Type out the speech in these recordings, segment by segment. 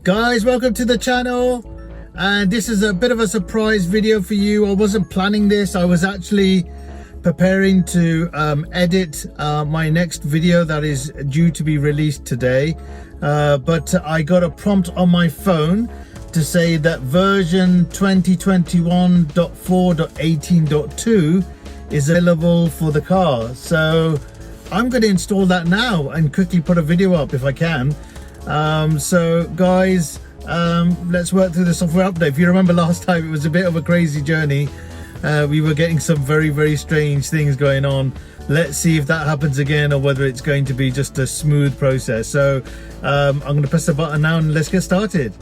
Guys, welcome to the channel, and this is a bit of a surprise video for you. I wasn't planning this. I was actually preparing to edit my next video that is due to be released today, but I got a prompt on my phone to say that version 2021.4.18.2 is available for the car. So I'm going to install that now and quickly put a video up if I can. So guys, let's work through the software update. If you remember last time, it was a bit of a crazy journey. We were getting some very strange things going on. Let's see if that happens again or whether it's going to be just a smooth process. So I'm going to press the button now and let's get started.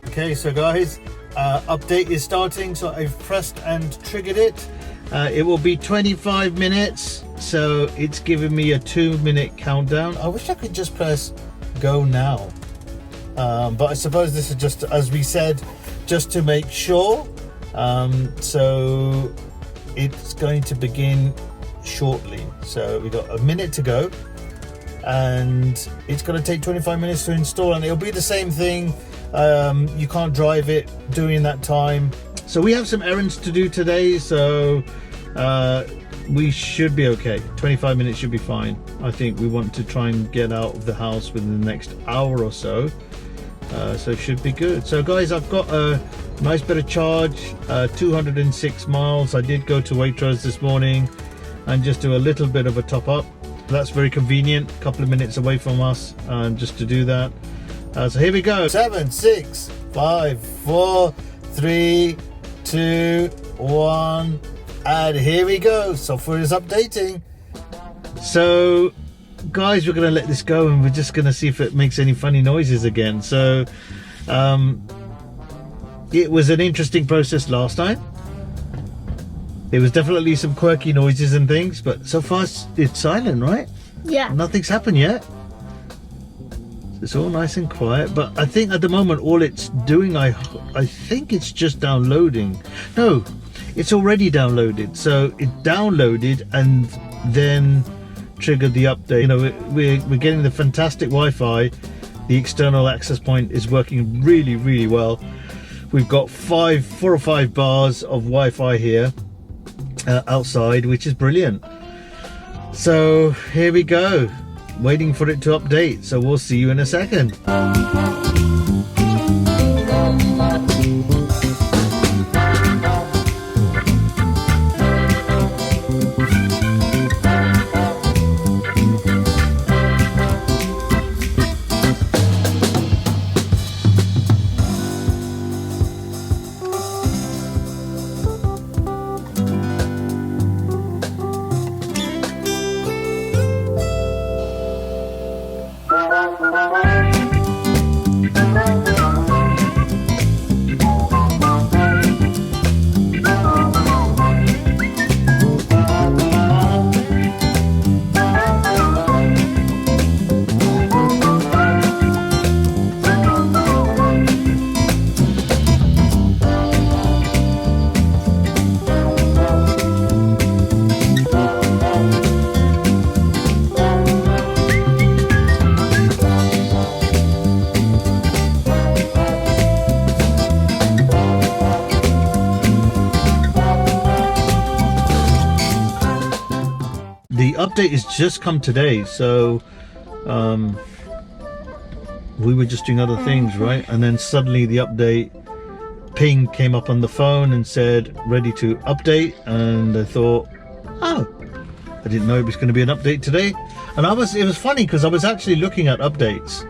Okay, so guys, update is starting, so I've pressed and triggered it. It will be 25 minutes, so it's giving me a 2-minute countdown. I wish I could just press go now, but I suppose this is just, as we said, just to make sure. So it's going to begin shortly, so we got a minute to go, and it's going to take 25 minutes to install, and it'll be the same thing. You can't drive it during that time. So we have some errands to do today, so we should be okay. 25 minutes should be fine. I think we want to try and get out of the house within the next hour or so, so it should be good. So guys, I've got a nice bit of charge, 206 miles. I did go to Waitrose this morning and just do a little bit of a top up. That's very convenient, a couple of minutes away from us, just to do that. So here we go. 7, 6, 5, 4, 3, 2, 1, and here we go. Software is updating. So guys, we're gonna let this go and we're just gonna see if it makes any funny noises again. So it was an interesting process last time. There was definitely some quirky noises and things, but so far it's silent, right? Yeah. Nothing's happened yet. It's all nice and quiet, but I think at the moment all it's doing, I think it's just downloading. No, it's already downloaded. So it downloaded and then triggered the update. You know, we're getting the fantastic Wi-Fi. The external access point is working really well. We've got 4 or 5 bars of Wi-Fi here outside, which is brilliant. So here we go. Waiting for it to update, so we'll see you in a second. The update has just come today, so we were just doing other things, right? And then suddenly the update ping came up on the phone and said ready to update, and I thought, oh, I didn't know it was going to be an update today. And it was funny because I was actually looking at updates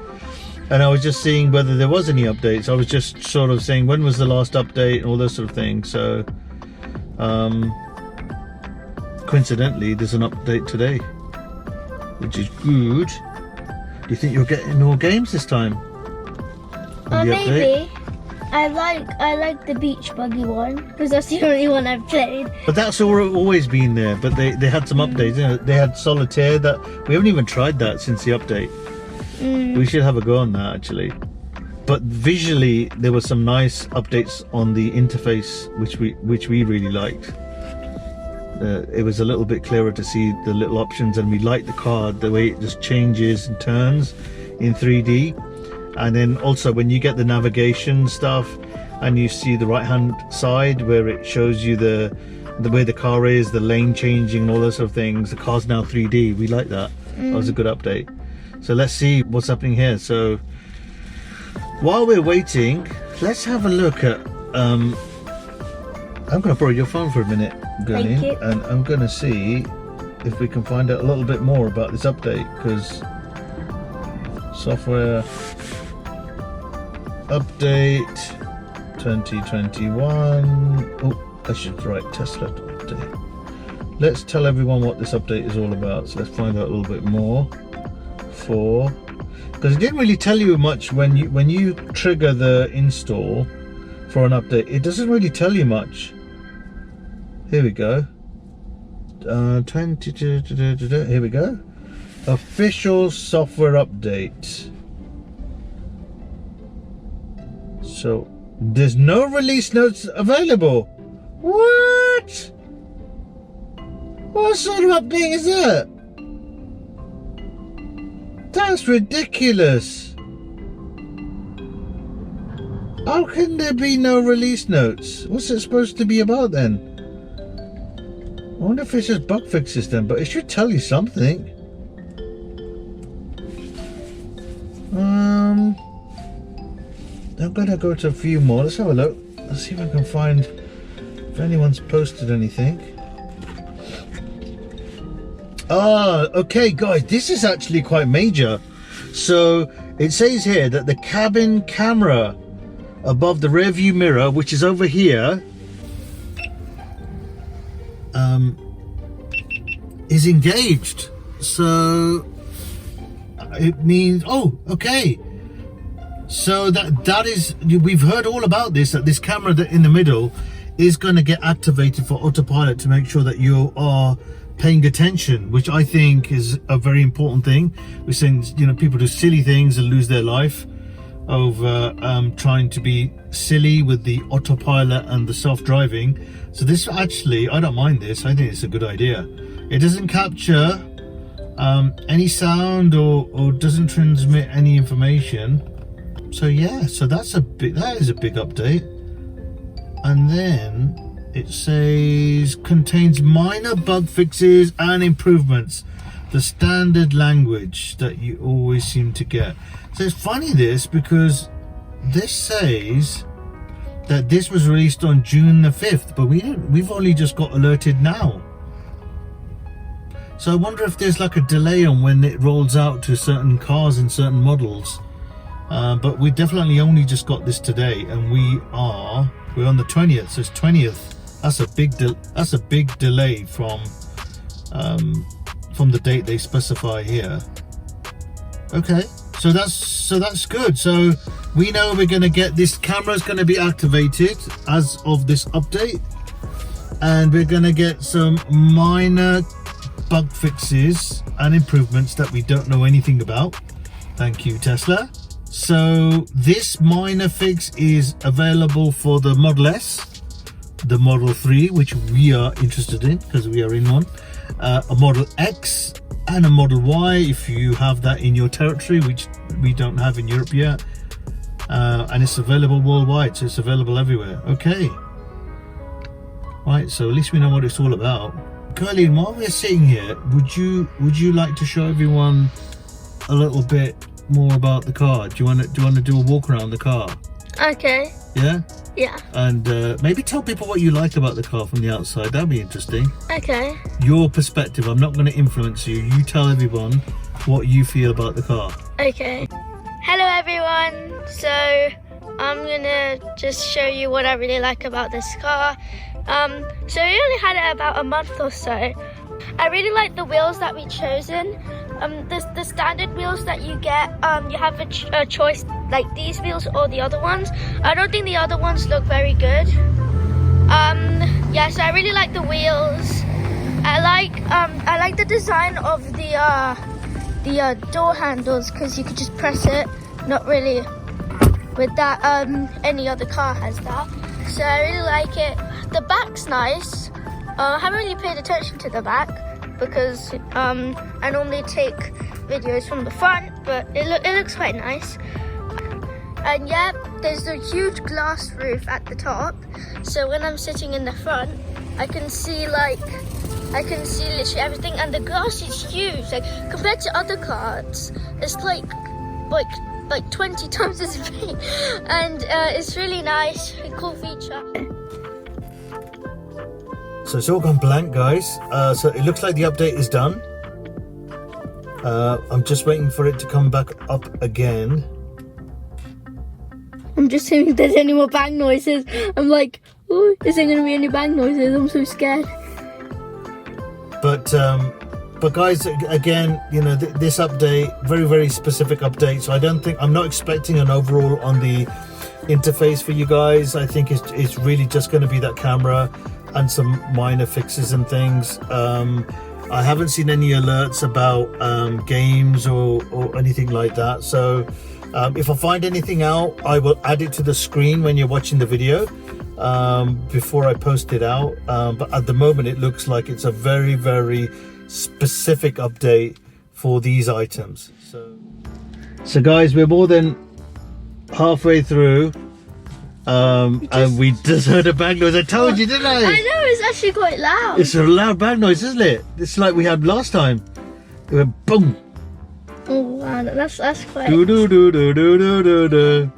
and I was just seeing whether there was any updates. I was just sort of saying when was the last update and all those sort of things. So coincidentally, there's an update today, which is good. Do you think you'll get more games this time? Maybe. I like the beach buggy one because that's the only one I've played. But that's always been there. But they had some updates. You know, they had solitaire that we haven't even tried that since the update. We should have a go on that actually. but visually there were some nice updates on the interface which we really liked. It was a little bit clearer to see the little options, and we liked the car, the way it just changes and turns in 3D. And then also when you get the navigation stuff and you see the right hand side where it shows you the way the car is, the lane changing and all those sort of things, the car's now 3D. We like that. That was a good update. So let's see what's happening here. So while we're waiting, let's have a look at I'm going to borrow your phone for a minute, Gurney, Thank you. and I'm going to see if we can find out a little bit more about this update, because software update 2021. Oh, I should write Tesla update. Let's tell everyone what this update is all about. So let's find out a little bit more. Because it didn't really tell you much when you trigger the install for an update. It doesn't really tell you much. Here we go. 20. Here we go. Official software update. So there's no release notes available. What? What sort of update is that? That's ridiculous. How can there be no release notes? What's it supposed to be about then? I wonder if it's just bug fixes then, but it should tell you something. I'm gonna go to a few more. Let's have a look. Let's see if I can find if anyone's posted anything. Okay guys, this is actually quite major. So it says here that the cabin camera above the rear view mirror, which is over here, is engaged. So it means, oh, okay. So that is, we've heard all about this, that this camera that in the middle is going to get activated for autopilot to make sure that you are paying attention, which I think is a very important thing. We're saying, people do silly things and lose their life over trying to be silly with the autopilot and the self-driving. So this actually, I don't mind this. I think it's a good idea. It doesn't capture any sound or doesn't transmit any information. So yeah, so that is a big update. And then it says contains minor bug fixes and improvements, the standard language that you always seem to get. So it's funny this, because this says that this was released on June the 5th, but we've only just got alerted now. So I wonder if there's like a delay on when it rolls out to certain cars and certain models. But we definitely only just got this today, and we're on the 20th, so it's 20th. That's a big delay from the date they specify here. Okay, so that's good. So we know we're going to get this camera's going to be activated as of this update, and we're going to get some minor bug fixes and improvements that we don't know anything about. Thank you, Tesla. So this minor fix is available for the Model S, the Model 3, which we are interested in because we are in one, a Model X and a Model Y if you have that in your territory, which we don't have in Europe yet, and it's available worldwide, so it's available everywhere. Okay, right, so at least we know what it's all about. Colleen, while we're sitting here, would you like to show everyone a little bit more about the car? Do you want to do a walk around the car? Okay. Yeah? Yeah. And maybe tell people what you like about the car from the outside. That'd be interesting. Okay. Your perspective. I'm not going to influence you. You tell everyone what you feel about the car. Okay. Hello everyone. So I'm gonna just show you what I really like about this car. So we only had it about a month or so. I really like the wheels that we've chosen. The standard wheels that you get, you have a choice like these wheels or the other ones. I don't think the other ones look very good. Yeah, so I really like the wheels. I like the design of the door handles, because you could just press it. Not really with that. Any other car has that, so I really like it. The back's nice. I haven't really paid attention to the back because I normally take videos from the front, but it looks quite nice. And yeah, there's a huge glass roof at the top, so when I'm sitting in the front, I can see literally everything, and the glass is huge. Like compared to other cars, it's like 20 times as big, and it's really nice, a cool feature. So it's all gone blank, guys. So it looks like the update is done. I'm just waiting for it to come back up again. I'm just seeing if there's any more bang noises. I'm like, oh, is there going to be any bang noises? I'm so scared. But guys, again, you know, this update, very specific update. So I'm not expecting an overall on the interface for you guys. I think it's really just going to be that camera and some minor fixes and things. I haven't seen any alerts about games or anything like that. So if I find anything out, I will add it to the screen when you're watching the video before I post it out. But at the moment, it looks like it's a very specific update for these items. So guys, we're more than halfway through. And we just heard a bang noise. I told you, didn't I? I know, it's actually quite loud. It's a loud bang noise, isn't it? It's like we had last time. It went boom. Oh wow, that's quite. Do do do do do do do do.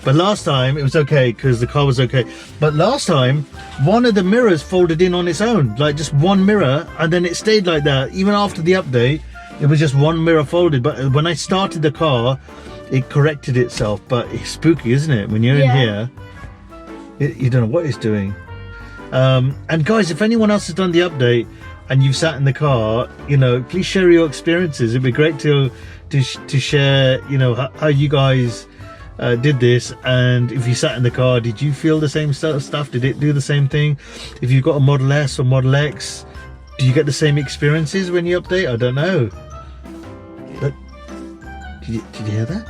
But last time it was okay because the car was okay. But last time, one of the mirrors folded in on its own, like just one mirror, and then it stayed like that. Even after the update, it was just one mirror folded. But when I started the car, it corrected itself. But it's spooky, isn't it? When you're in here, you don't know what it's doing. And guys, if anyone else has done the update and you've sat in the car, you know, please share your experiences. It'd be great to share, you know, how you guys did this. And if you sat in the car, did you feel the same stuff? Did it do the same thing? If you've got a Model S or Model X, do you get the same experiences when you update? I don't know. But did you hear that?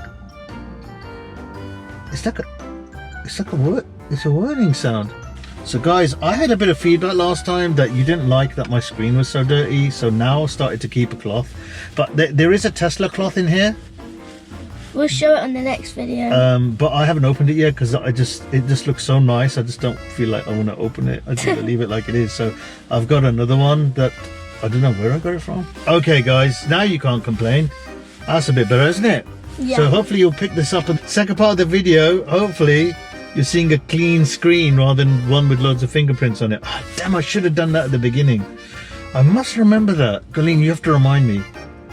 It's a warning sound. So guys, I had a bit of feedback last time that you didn't like that my screen was so dirty, so now I started to keep a cloth. But there is a Tesla cloth in here. We'll show it on the next video. But I haven't opened it yet because it just looks so nice. I just don't feel like I want to open it. I just want to leave it like it is. So I've got another one that I don't know where I got it from. Okay guys, now you can't complain. That's a bit better, isn't it? Yeah. So hopefully you'll pick this up in the second part of the video. Hopefully you're seeing a clean screen rather than one with loads of fingerprints on it. Oh, damn, I should have done that at the beginning. I must remember that. Colleen, you have to remind me.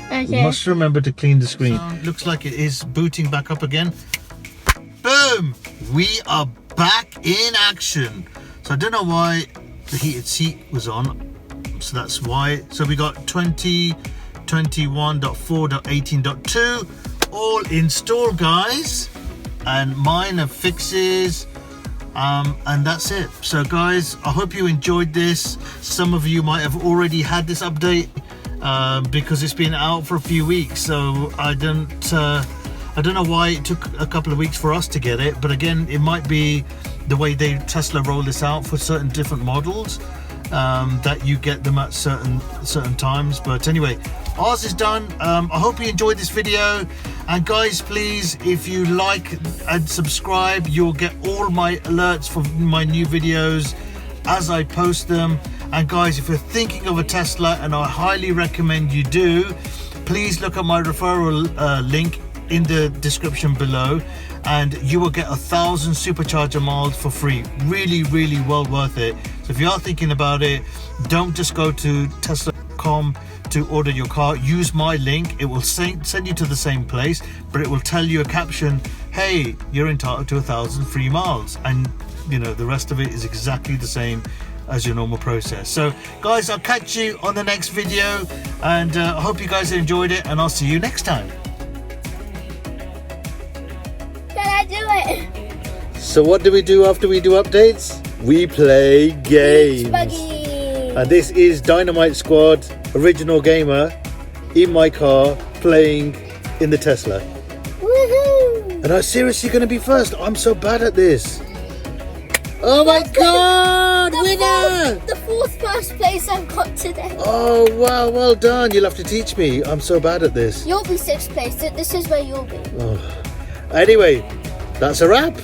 Okay. You must remember to clean the screen. Looks like it is booting back up again. Boom! We are back in action. So I don't know why the heated seat was on. So that's why. So we got 2021.4.18.2 all installed, guys. And minor fixes, and that's it. So guys, I hope you enjoyed this. Some of you might have already had this update because it's been out for a few weeks, so I don't know why it took a couple of weeks for us to get it. But again, it might be the way Tesla roll this out for certain different models, that you get them at certain times. But anyway, ours is done. I hope you enjoyed this video, and guys, please, if you like and subscribe, you'll get all my alerts for my new videos as I post them. And guys, if you're thinking of a Tesla, and I highly recommend you do, please look at my referral link in the description below, and you will get 1,000 supercharger miles for free. Really well worth it. So if you are thinking about it, don't just go to tesla.com to order your car. Use my link. It will send you to the same place, but it will tell you a caption, hey, you're entitled to 1,000 free miles, and you know, the rest of it is exactly the same as your normal process. So guys, I'll catch you on the next video, and I hope you guys enjoyed it, and I'll see you next time. Can I do it? So what do we do after we do updates? We play games. And this is Dynamite Squad, original gamer, in my car, playing in the Tesla. Woohoo! And I'm seriously going to be first. I'm so bad at this. Oh my God, winner! The fourth first place I've got today. Oh wow, well done. You'll have to teach me. I'm so bad at this. You'll be sixth place. This is where you'll be. Oh. Anyway, that's a wrap.